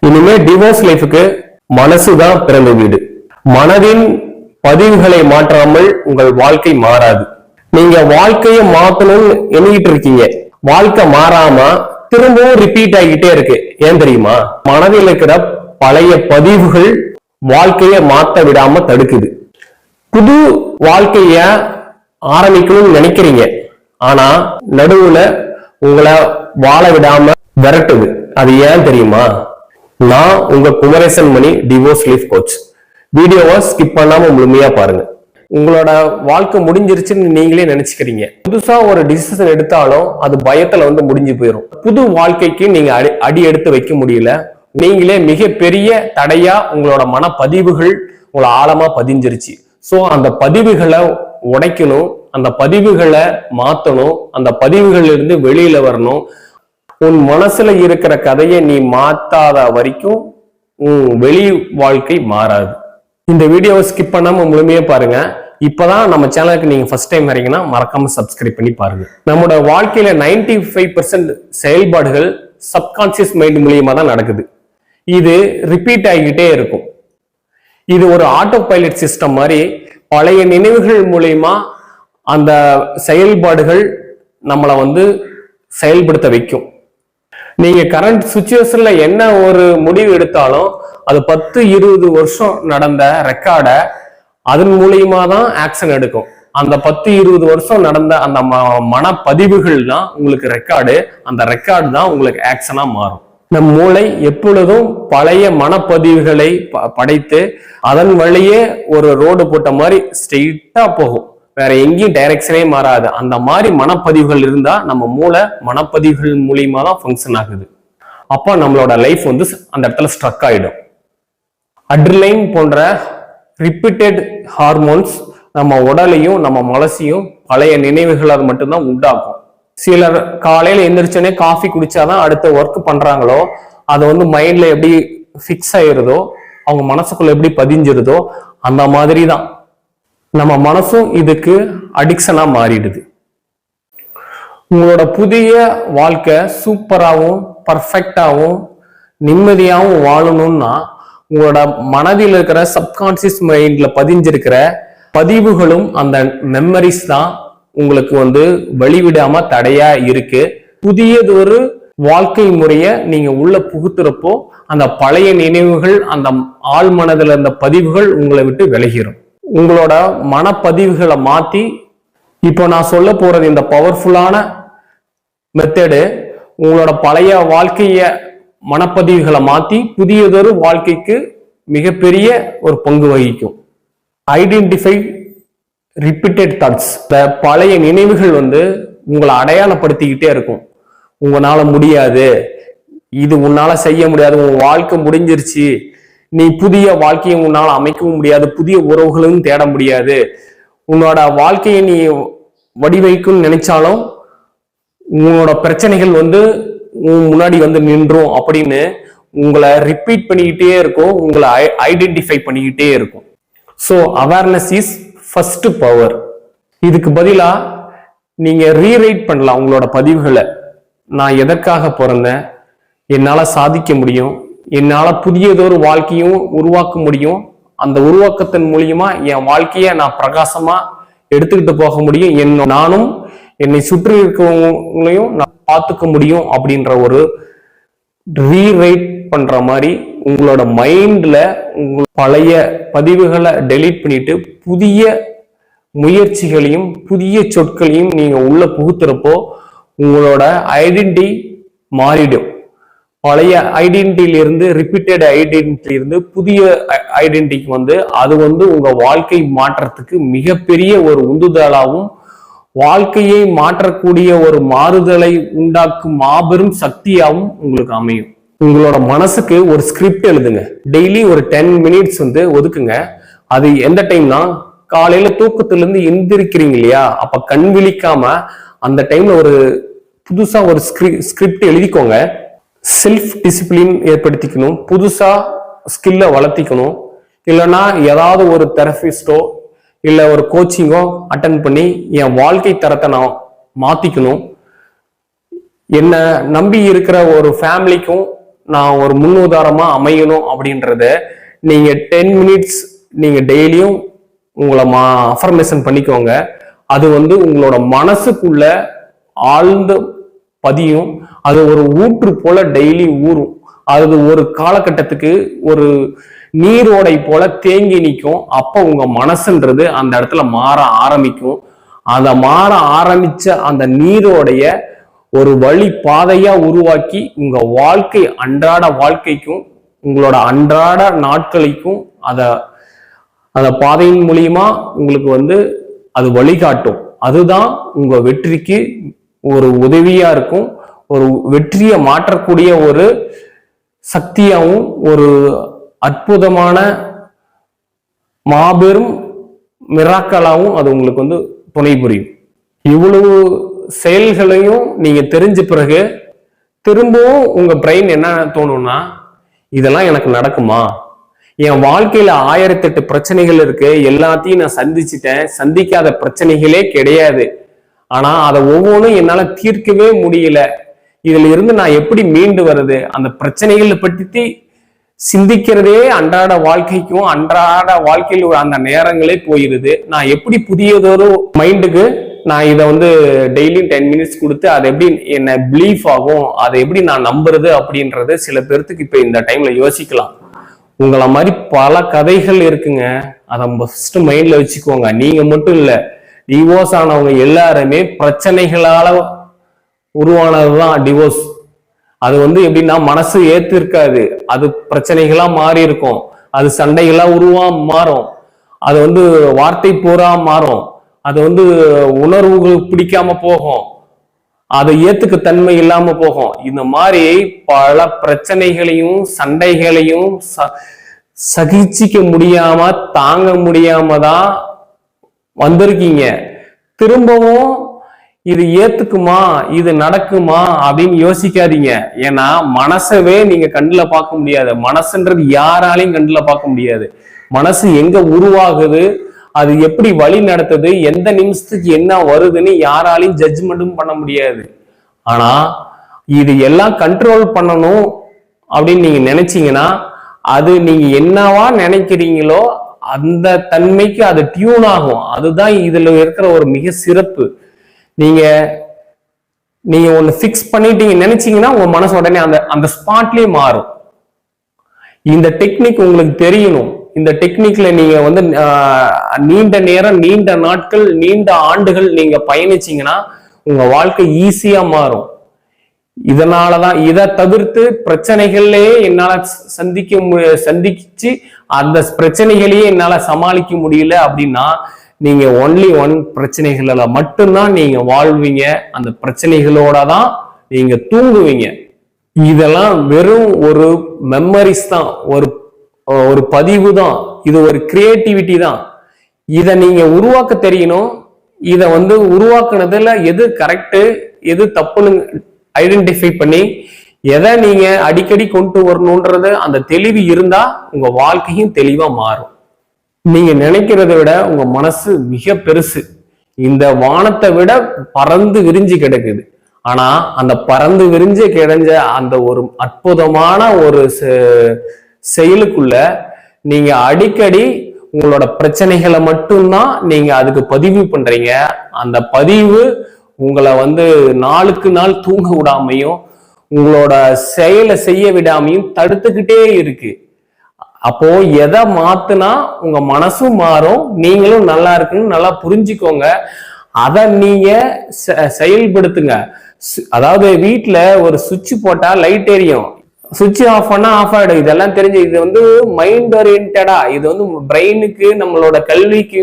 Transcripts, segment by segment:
இனிமே டிவோர்ஸ் லைஃபுக்கு மனசுதான் பிறந்த வீடு. மனதின் பதிவுகளை மாற்றாமல் உங்கள் வாழ்க்கை மாறாது. நீங்க வாழ்க்கையை மாத்தணும்னு எண்ணிட்டு இருக்கீங்க, வாழ்க்கை மாறாம திரும்பவும் ரிப்பீட் ஆகிட்டே இருக்கு. ஏன் தெரியுமா? மனதில் இருக்கிற பழைய பதிவுகள் வாழ்க்கையை மாத்த விடாம தடுக்குது. புது வாழ்க்கைய ஆரம்பிக்கணும்னு நினைக்கிறீங்க, ஆனா நடுவுல உங்களை வாழ விடாம விரட்டுது. அது ஏன் தெரியுமா? நான் உங்க குமரேசன் மணி டிவோர்ஸ் லைஃப் கோச். வீடியோவை ஸ்கிப் பண்ணாம முழுமையா பாருங்க. உங்களோட வாழ்க்கை முடிஞ்சிருச்சுன்னு நீங்களே நினைச்சுக்கிறீங்க. புதுசா ஒரு டிசிஷன் எடுத்தாலும் அது பயத்துல முடிஞ்சு போயிடும். புது வாழ்க்கைக்கு நீங்க அடி எடுத்து வைக்க முடியல. நீங்களே மிகப்பெரிய தடையா உங்களோட மனப்பதிவுகள் உங்களை ஆழமா பதிஞ்சிருச்சு. சோ அந்த பதிவுகளை உடைக்கணும், அந்த பதிவுகளை மாத்தணும், அந்த பதிவுகள்ல இருந்து வெளியில வரணும். உன் மனசுல இருக்கிற கதையை நீ மாத்தாத வரைக்கும் உன் வெளி வாழ்க்கை மாறாது. இந்த வீடியோவை ஸ்கிப் பண்ணாம முழுமையா பாருங்க. இப்பதான் நம்ம சேனலுக்கு நீங்க ஃபர்ஸ்ட் டைம் வரீங்கன்னா மறக்காம சப்ஸ்கிரைப் பண்ணி பாருங்க. நம்மளோட வாழ்க்கையில 95% செயல்பாடுகள் சப்கான்சியஸ் மைண்ட் மூலியமா தான் நடக்குது. இது ரிப்பீட் ஆகிக்கிட்டே இருக்கும். இது ஒரு ஆட்டோ பைலட் சிஸ்டம் மாதிரி பழைய நினைவுகள் மூலியமா அந்த செயல்பாடுகள் நம்மளை செயல்படுத்த வைக்கும். நீங்க கரண்ட் சுச்சுவேஷன்ல என்ன ஒரு முடிவு எடுத்தாலும் அது 10-20 வருஷம் நடந்த ரெக்கார்டை அதன் மூலியமா தான் ஆக்ஷன் எடுக்கும். அந்த 10-20 வருஷம் நடந்த அந்த மனப்பதிவுகள் தான் உங்களுக்கு ரெக்கார்டு. அந்த ரெக்கார்டு தான் உங்களுக்கு ஆக்ஷனா மாறும். நம் மூளை எப்பொழுதும் பழைய மனப்பதிவுகளை படைத்து அதன் வழியே ஒரு ரோடு போட்ட மாதிரி ஸ்ட்ரெயிட்டா போகும். வேற எங்கேயும் டைரக்ஷனே மாறாது. அந்த மாதிரி மனப்பதிவுகள் இருந்தா நம்ம மூளை மனப்பதிவுகள் மூலியமா தான் ஃபங்க்ஷன் ஆகுது. அப்ப நம்மளோட லைஃப் அந்த இடத்துல ஸ்ட்ரக் ஆயிடும். அட்ரிலைன் போன்ற ரிப்பீட்டட் ஹார்மோன்ஸ் நம்ம உடலையும் நம்ம மனசையும் பழைய நினைவுகளை மட்டும்தான் உண்டாக்கும். சிலர் காலையில எந்திரிச்சோடனே காஃபி குடிச்சாதான் அடுத்த ஒர்க் பண்றாங்களோ அது மைண்ட்ல எப்படி ஃபிக்ஸ் ஆயிருதோ, அவங்க மனசுக்குள்ள எப்படி பதிஞ்சிருதோ அந்த மாதிரி தான் நம்ம மனசும் இதுக்கு அடிக்ஷனா மாறிடுது. உங்களோட புதிய வாழ்க்கை சூப்பராகவும் பர்ஃபெக்டாகவும் நிம்மதியாகவும் வாழணும்னா உங்களோட மனதில் இருக்கிற சப்கான்சியஸ் மைண்ட்ல பதிஞ்சிருக்கிற பதிவுகளும் அந்த மெமரிஸ் தான் உங்களுக்கு வழிவிடாம தடையா இருக்கு. புதியதொரு வாழ்க்கை முறைய நீங்க உள்ள புகுத்துறப்போ அந்த பழைய நினைவுகள், அந்த ஆழ் மனதில் இருந்த பதிவுகள் உங்களை விட்டு விலகிரும். உங்களோட மனப்பதிவுகளை மாத்தி இப்போ நான் சொல்ல போறது இந்த பவர்ஃபுல்லான மெத்தடு உங்களோட பழைய வாழ்க்கைய மனப்பதிவுகளை மாத்தி புதியதொரு வாழ்க்கைக்கு மிகப்பெரிய ஒரு பங்கு வகிக்கும். Identify repeated thoughts. பழைய நினைவுகள் உங்களை அடையாளப்படுத்திக்கிட்டே இருக்கும். உங்களால முடியாது, இது உன்னால செய்ய முடியாது, உன் வாழ்க்கை முடிஞ்சிருச்சு, நீ புதிய வாழ்க்கையை உன்னால அமைக்கவும் முடியாது, புதிய உறவுகளும் தேட முடியாது, உன்னோட வாழ்க்கையை நீ வடிவைக்கும் நினைச்சாலும் உங்களோட பிரச்சனைகள் முன்னாடி நின்றும் அப்படின்னு உங்களை ரிப்பீட் பண்ணிக்கிட்டே இருக்கும், உங்களை ஐடென்டிஃபை பண்ணிக்கிட்டே இருக்கும். So awareness is first power. இதுக்கு பதிலா நீங்க ரீரைட் பண்ணலாம் உங்களோட பதிவுகளை. நான் எதற்காக பிறந்தேன், என்னால சாதிக்க முடியும், என்னால புதியதொரு வாழ்க்கையும் உருவாக்க முடியும், அந்த உருவாக்கத்தின் மூலியமா என் வாழ்க்கைய நான் பிரகாசமா எடுத்துக்கிட்டு போக முடியும், நானும் என்னை சுற்றி இருக்கவங்களையும் நான் பார்த்துக்க முடியும் அப்படின்ற ஒரு ரீரைட் பண்ற மாதிரி உங்களோட மைண்ட்ல உங்க பழைய பதிவுகளை டெலீட் பண்ணிட்டு புதிய முயற்சிகளையும் புதிய சொற்களையும் நீங்க உள்ள புகுத்துறப்போ உங்களோட ஐடென்டிட்டி மாறிடும். பழைய ஐடென்டிட்டியிலிருந்து ரிப்பீட்டட் ஐடென்டிட்டியிலிருந்து புதிய ஐடென்டிட்டிக்கு அது உங்க வாழ்க்கை மாற்றத்துக்கு மிகப்பெரிய ஒரு உந்துதலாகவும் வாழ்க்கையை மாற்றக்கூடிய ஒரு மாறுதலை உண்டாக்கும் மாபெரும் சக்தியாகவும் உங்களுக்கு அமையும். உங்களோட மனசுக்கு ஒரு ஸ்கிரிப்ட் எழுதுங்க. டெய்லி ஒரு 10 மினிட்ஸ் ஒதுக்குங்க. அது எந்த டைம்னா காலையில தூக்கத்திலிருந்து எந்திரிக்கிறீங்க இல்லையா, அப்ப கண் விழிக்காம அந்த டைம்ல ஒரு புதுசா ஒரு ஸ்கிரிப்ட் எழுதிக்கோங்க. செல்ஃப் டிசிப்ளின் ஏற்படுத்திக்கணும், புதுசா ஸ்கில்ல வளர்த்திக்கணும். இல்லைன்னா ஏதாவது ஒரு தெரபிஸ்டோ இல்ல ஒரு கோச்சிங்கோ அட்டன் பண்ணி என் வாழ்க்கை தரத்தை நான் மாத்திக்கணும். என்ன நம்பி இருக்கிற ஒரு ஃபேமிலிக்கும் நான் ஒரு முன்னுதாரணமா அமையணும் அப்படின்றத நீங்க 10 மினிட்ஸ் நீங்க டெய்லியும் உங்களை அஃபர்மேஷன் பண்ணிக்கோங்க. அது வந்து உங்களோட மனசுக்குள்ள ஆழ்ந்த பதியும். அது ஒரு ஊற்று போல டெய்லி ஊறும். அது ஒரு காலகட்டத்துக்கு ஒரு நீரோடை போல தேங்கி நிற்கும். அப்ப உங்க மனசுன்றது அந்த இடத்துல மாற ஆரம்பிக்கும். அந்த மாற ஆரம்பிச்ச அந்த நீரோடைய ஒரு வழி பாதையா உருவாக்கி உங்க வாழ்க்கை அன்றாட வாழ்க்கைக்கும் உங்களோட அன்றாட நாட்களுக்கும் அந்த பாதையின் மூலியமா உங்களுக்கு வந்து அது வழிகாட்டும். அதுதான் உங்க வெற்றிக்கு ஒரு உதவியா இருக்கும். ஒரு வெற்றியை மாற்றக்கூடிய ஒரு சக்தியாகவும் ஒரு அற்புதமான மாபெரும் மிராக்கலாகவும் அது உங்களுக்கு வந்து துணை புரியும். இவ்வளவு செயல்களையும் நீங்க தெரிஞ்ச பிறகு திரும்பவும் உங்க பிரெயின் என்ன தோணும்னா, இதெல்லாம் எனக்கு நடக்குமா? என் வாழ்க்கையில 1008 பிரச்சனைகள் இருக்கு, எல்லாத்தையும் நான் சந்திச்சுட்டேன், சந்திக்காத பிரச்சனைகளே கிடையாது. ஆனா அதை ஒவ்வொன்றும் என்னால தீர்க்கவே முடியல. இதுல இருந்து நான் எப்படி மீண்டு வருது? அந்த பிரச்சனைகளை பற்றி சிந்திக்கிறதே அன்றாட வாழ்க்கைக்கும் அன்றாட வாழ்க்கையில் அந்த நேரங்களே போயிருது. நான் எப்படி புதியதொரு மைண்டுக்கு நான் இதை வந்து டெய்லியும் 10 மினிட்ஸ் கொடுத்து அதை எப்படி என்ன பிலீஃப் ஆகும், அதை எப்படி நான் நம்புறது அப்படின்றது சில பேர்த்துக்கு இப்ப இந்த டைம்ல யோசிக்கலாம். உங்களை மாதிரி பல கதைகள் இருக்குங்க. அதை ஃபர்ஸ்ட் மைண்ட்ல வச்சுக்கோங்க. நீங்க மட்டும் இல்ல, டிவோர்ஸ் ஆனவங்க எல்லாருமே பிரச்சனைகளால உருவானதுதான் டிவோர்ஸ். அது வந்து எப்படின்னா மனசு ஏத்து இருக்காது, அது பிரச்சனைகளா மாறி இருக்கும், அது சண்டைகளா மாறும், அது வந்து வார்த்தை போரா மாறும், அது வந்து உணர்வுகள் பிடிக்காம போகும், அது ஏத்துக்க தன்மை இல்லாம போகும். இந்த மாதிரி பல பிரச்சனைகளையும் சண்டைகளையும் சகிச்சிக்க முடியாம தாங்க முடியாம தான் வந்திருக்கீங்க. திரும்பவும் இது ஏத்துக்குமா, இது நடக்குமா அப்படின்னு யோசிக்காதீங்க. ஏன்னா மனசவே நீங்க கண்ணுல பார்க்க முடியாது. மனசுன்றது யாராலையும் கண்ணுல பார்க்க முடியாது. மனசு எங்க உருவாகுது, அது எப்படி வழி நடத்துது, எந்த நிமிஷத்துக்கு என்ன வருதுன்னு யாராலையும் ஜட்ஜ்மெண்ட்டும் பண்ண முடியாது. ஆனா இது எல்லாம் கண்ட்ரோல் பண்ணணும் அப்படின்னு நீங்க நினைச்சீங்கன்னா அது நீங்க என்னவா நினைக்கிறீங்களோ அந்த தன்மைக்கு அது டியூன் ஆகும். அதுதான் இதுல இருக்கிற ஒரு மிக சிறப்பு. நீங்க ஒண்ணு பிக்ஸ் பண்ணிட்டீங்க நினைச்சீங்கன்னா உங்க மனசு உடனே அந்த ஸ்பாட்லயே மாறும். இந்த டெக்னிக் உங்களுக்கு தெரியணும். இந்த டெக்னிக்ல நீங்க வந்து நீண்ட நேரம், நீண்ட நாட்கள், நீண்ட ஆண்டுகள் நீங்க பயணிச்சீங்கன்னா உங்க வாழ்க்கை ஈஸியா மாறும். இதனாலதான் இதை தவிர்த்து பிரச்சனைகள்லயே என்னால சந்திச்சு அந்த பிரச்சனைகளையே என்னால சமாளிக்க முடியல அப்படின்னா நீங்க ஒன்லி பிரச்சனைகள்ல மட்டும்தான் நீங்க வாழ்வீங்க. அந்த பிரச்சனைகளோட தான் நீங்க தூங்குவீங்க. இதெல்லாம் வெறும் ஒரு மெமரிஸ் தான், ஒரு பதிவு தான், இது ஒரு கிரியேட்டிவிட்டி தான். இதை நீங்க உருவாக்க தெரியணும். இதை வந்து உருவாக்குனதுல எது கரெக்டு எது தப்புன்னு ஐடென்டிஃபை பண்ணி எதை நீங்க அடிக்கடி கொண்டு வரணும்ன்றது அந்த தெளிவு இருந்தா உங்க வாழ்க்கையும் தெளிவா மாறும். நீங்க நினைக்கிறத விட உங்க மனசு மிக பெருசு. இந்த வானத்தை விட பறந்து விரிஞ்சு கிடக்குது. ஆனா அந்த பறந்து விரிஞ்சு கிடைஞ்ச அந்த ஒரு அற்புதமான ஒரு செயலுக்குள்ள நீங்க அடிக்கடி உங்களோட பிரச்சனைகளை மட்டும்தான் நீங்க அதுக்கு பதிவு பண்றீங்க. அந்த பதிவு உங்களை வந்து நாளுக்கு நாள் தூங்க விடாமையும் உங்களோட செயலை செய்ய விடாமையும் தடுத்துக்கிட்டே இருக்கு. அப்போ எதை மாத்துனா உங்க மனசும் மாறும், நீங்களும் நல்லா இருக்குன்னு நல்லா புரிஞ்சுக்கோங்க. அதை நீங்க செயல்படுத்துங்க. அதாவது வீட்டுல ஒரு சுவிட்ச் போட்டா லைட் எரியும், சுவிட்ச் ஆஃப் பண்ணா ஆஃப் ஆயிடும். இதெல்லாம் தெரிஞ்சு இது வந்து மைண்ட் ஓரியன்டா, இது வந்து பிரெயினுக்கு நம்மளோட கல்விக்கு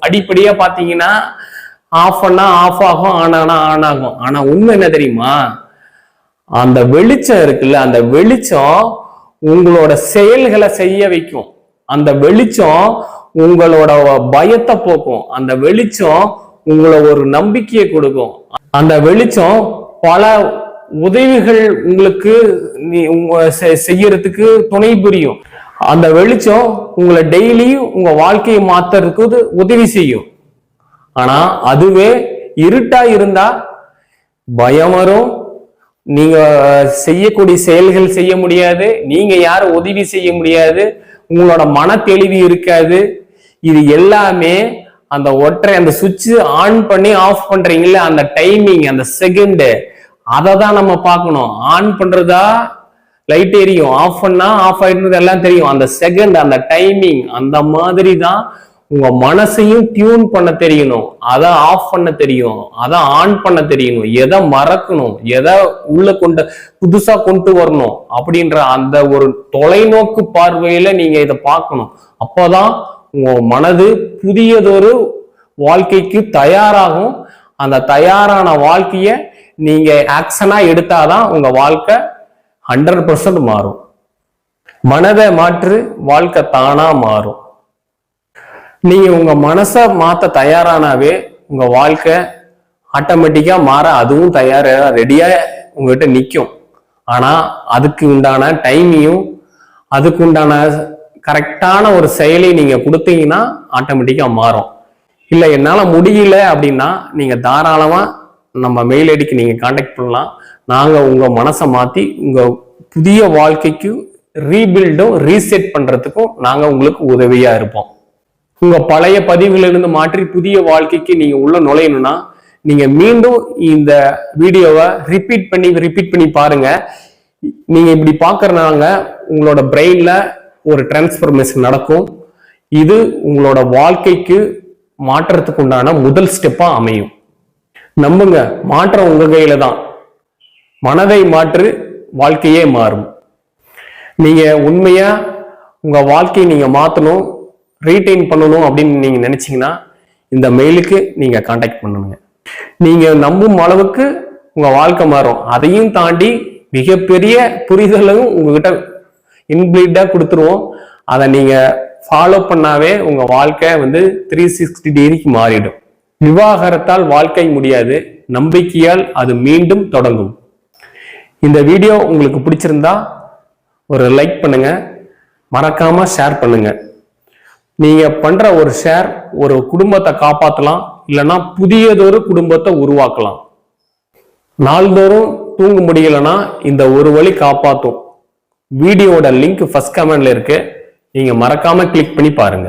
அடிப்படையா பாத்தீங்கன்னா ஆஃப் பண்ணா ஆஃப் ஆகும், ஆன் ஆனா ஆன் ஆகும். ஆனா உண்மை என்ன தெரியுமா, அந்த வெளிச்சம் இருக்குல்ல, அந்த வெளிச்சம் உங்களோட செயல்களை செய்ய வைக்கும். அந்த வெளிச்சம் உங்களோட பயத்தை போக்கும். அந்த வெளிச்சம் உங்களை ஒரு நம்பிக்கையை கொடுக்கும். அந்த வெளிச்சம் பல உதவிகள் உங்களுக்கு செய்யறதுக்கு துணை புரியும். அந்த வெளிச்சம் உங்களை டெய்லி உங்க வாழ்க்கையை மாத்துறதுக்கு உதவி செய்யும். ஆனா அதுவே இருட்டா இருந்தா பயம் வரும், நீங்க செய்யக்கூடிய செயல்கள் செய்ய முடியாது, நீங்க யாரும் உதவி செய்ய முடியாது, உங்களோட மன தெளிவு இருக்காது. இது எல்லாமே அந்த அந்த சுவிட்ச் ஆன் பண்ணி ஆஃப் பண்றீங்கல்ல, அந்த டைமிங், அந்த செகண்ட், அதை தான் நம்ம பார்க்கணும். ஆன் பண்றதா லைட் எரியும், ஆஃப் பண்ணா ஆஃப் ஆயிடுறது எல்லாம் தெரியும். அந்த செகண்ட், அந்த டைமிங், அந்த மாதிரி தான் உங்க மனசையும் டியூன் பண்ண தெரியணும். அதை ஆஃப் பண்ண தெரியும், அதை ஆன் பண்ண தெரியணும், எதை மறக்கணும், எதை உள்ள புதுசா கொண்டு வரணும் அப்படின்ற அந்த ஒரு தொலைநோக்கு பார்வையில நீங்க இதை பார்க்கணும். அப்போதான் உங்க மனது புதியதொரு வாழ்க்கைக்கு தயாராகும். அந்த தயாரான வாழ்க்கைய நீங்க ஆக்ஷனா எடுத்தாதான் உங்க வாழ்க்கை 100% மாறும். மனதை மாற்று, வாழ்க்கை தானா மாறும். நீங்க உங்க மனசை மாத்த தயாரானாவே உங்க வாழ்க்கை ஆட்டோமேட்டிக்கா மாற அதுவும் தயாரா ரெடியா உங்ககிட்ட நிற்கும். ஆனா அதுக்கு உண்டான டைமையும் அதுக்கு உண்டான கரெக்டான ஒரு செயலை நீங்க கொடுத்தீங்கன்னா ஆட்டோமேட்டிக்கா மாறும். இல்லை என்னால முடியல அப்படின்னா நீங்க தாராளமா நம்ம மெயில் ஐடிக்கு நீங்க கான்டாக்ட் பண்ணலாம். நாங்க உங்க மனசை மாத்தி உங்க புதிய வாழ்க்கைக்கு ரீபில்டும் ரீசெட் பண்றதுக்கும் நாங்க உங்களுக்கு உதவியா இருப்போம். உங்க பழைய பதிவுகளிலிருந்து மாற்றி புதிய வாழ்க்கைக்கு நீங்க உள்ள நுழையணும்னா நீங்க மீண்டும் இந்த வீடியோவை ரிப்பீட் பண்ணி பாருங்க. நீங்க இப்படி பாக்குறதுனால உங்களோட பிரெயின்ல ஒரு டிரான்ஸ்ஃபர்மேஷன் நடக்கும். இது உங்களோட வாழ்க்கைக்கு மாற்றத்துக்கு உண்டான முதல் ஸ்டெப்பா அமையும். நம்புங்க, மாற்றம் உங்க கையில தான். மனதை மாற்று, வாழ்க்கையே மாறும். நீங்க உண்மையா உங்க வாழ்க்கையை நீங்க மாத்தணும், ரீடைன் பண்ணணும் அப்படின்னு நீங்க நினைச்சீங்கன்னா இந்த மெயிலுக்கு நீங்க கான்டாக்ட் பண்ணுங்க. நீங்க நம்பும் அளவுக்கு உங்க வாழ்க்கை மாறும். அதையும் தாண்டி மிகப்பெரிய புரிதலும் உங்ககிட்ட இன்பில்டா கொடுத்துருவோம். அதை நீங்க ஃபாலோ பண்ணாவே உங்க வாழ்க்கை 360 டிகிரிக்கு மாறிடும். விவாகரத்தால் வாழ்க்கை முடியாது, நம்பிக்கையால் அது மீண்டும் தொடங்கும். இந்த வீடியோ உங்களுக்கு பிடிச்சிருந்தா ஒரு லைக் பண்ணுங்க, மறக்காம ஷேர் பண்ணுங்க. நீங்க பண்ற ஒரு ஷேர் ஒரு குடும்பத்தை காப்பாற்றலாம், இல்லைன்னா புதியதொரு குடும்பத்தை உருவாக்கலாம். நாள்தோறும் தூங்க முடியலன்னா இந்த ஒரு வழி காப்பாற்றும். வீடியோட லிங்க் ஃபர்ஸ்ட் கமெண்ட்ல இருக்கு, நீங்க மறக்காம கிளிக் பண்ணி பாருங்க.